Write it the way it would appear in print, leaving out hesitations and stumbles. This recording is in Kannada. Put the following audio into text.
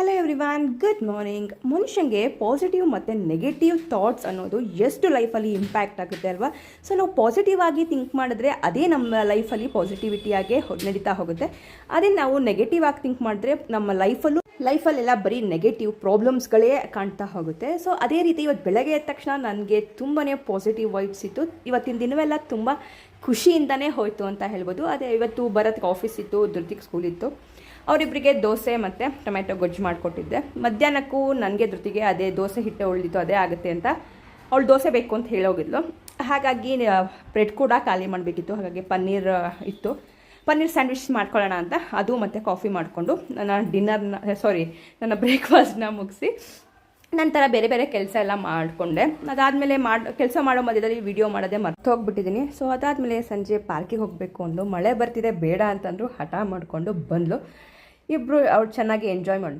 Hello everyone, good morning. ಮನುಷ್ಯಂಗೆ ಪಾಸಿಟಿವ್ ಮತ್ತು ನೆಗೆಟಿವ್ ಥಾಟ್ಸ್ ಅನ್ನೋದು ಎಷ್ಟು ಲೈಫಲ್ಲಿ ಇಂಪ್ಯಾಕ್ಟ್ ಆಗುತ್ತೆ ಅಲ್ವಾ. ಸೊ ನಾವು ಪಾಸಿಟಿವ್ ಆಗಿ ಥಿಂಕ್ ಮಾಡಿದ್ರೆ ಅದೇ ನಮ್ಮ ಲೈಫಲ್ಲಿ ಪಾಸಿಟಿವಿಟಿಯಾಗೆ ನಡೀತಾ ಹೋಗುತ್ತೆ. ಅದೇ ನಾವು ನೆಗೆಟಿವ್ ಆಗಿ ಥಿಂಕ್ ಮಾಡಿದ್ರೆ ನಮ್ಮ ಲೈಫಲ್ಲೆಲ್ಲ ಬರೀ ನೆಗೆಟಿವ್ ಪ್ರಾಬ್ಲಮ್ಸ್ಗಳೇ ಕಾಣ್ತಾ ಹೋಗುತ್ತೆ. ಸೊ ಅದೇ ರೀತಿ ಇವತ್ತು ಬೆಳಗ್ಗೆ ಎದ್ದ ತಕ್ಷಣ ನನಗೆ ತುಂಬಾ ಪಾಸಿಟಿವ್ ವೈಬ್ಸ್ ಇತ್ತು. ಇವತ್ತಿನ ದಿನವೆಲ್ಲ ತುಂಬ ಖುಷಿಯಿಂದನೇ ಹೋಯಿತು ಅಂತ ಹೇಳ್ಬೋದು. ಅದೇ ಇವತ್ತು ಭರತ್ಗೆ ಆಫೀಸ್ ಇತ್ತು, ಧೃತಿಗೆ ಸ್ಕೂಲ್ ಇತ್ತು. ಅವರಿಬ್ಬರಿಗೆ ದೋಸೆ ಮತ್ತು ಟೊಮೆಟೊ ಗೊಜ್ಜು ಮಾಡಿಕೊಟ್ಟಿದ್ದೆ. ಮಧ್ಯಾಹ್ನಕ್ಕೂ ನನಗೆ ಧೃತಿಗೆ ಅದೇ ದೋಸೆ ಹಿಟ್ಟೆ ಉಳಿದಿತ್ತು, ಅದೇ ಆಗುತ್ತೆ ಅಂತ ಅವಳು ದೋಸೆ ಬೇಕು ಅಂತ ಹೇಳೋಗಿದ್ಲು. ಹಾಗಾಗಿ ಬ್ರೆಡ್ ಕೂಡ ಖಾಲಿ ಮಾಡಬೇಕಿತ್ತು. ಹಾಗಾಗಿ ಪನ್ನೀರ್ ಸ್ಯಾಂಡ್ವಿಚ್ ಮಾಡ್ಕೊಳ್ಳೋಣ ಅಂತ ಅದು ಮತ್ತು ಕಾಫಿ ಮಾಡಿಕೊಂಡು ನನ್ನ ಬ್ರೇಕ್ಫಾಸ್ಟ್ನ ಮುಗಿಸಿ ನಂತರ ಬೇರೆ ಬೇರೆ ಕೆಲಸ ಎಲ್ಲ ಮಾಡಿಕೊಂಡೆ. ಅದಾದಮೇಲೆ ಕೆಲಸ ಮಾಡೋ ಮಧ್ಯದಲ್ಲಿ ವಿಡಿಯೋ ಮಾಡೋದೇ ಮರ್ತು ಹೋಗ್ಬಿಟ್ಟಿದ್ದೀನಿ. ಸೊ ಅದಾದಮೇಲೆ ಸಂಜೆ ಪಾರ್ಕಿಗೆ ಹೋಗಬೇಕು ಅಂದು ಮಳೆ ಬರ್ತಿದೆ ಬೇಡ ಅಂತಂದ್ರು ಹಠ ಮಾಡಿಕೊಂಡು ಬಂದಳು. ಇಬ್ಬರು ಅವ್ರು ಚೆನ್ನಾಗಿ ಎಂಜಾಯ್ ಮಾಡಿದ್ರು.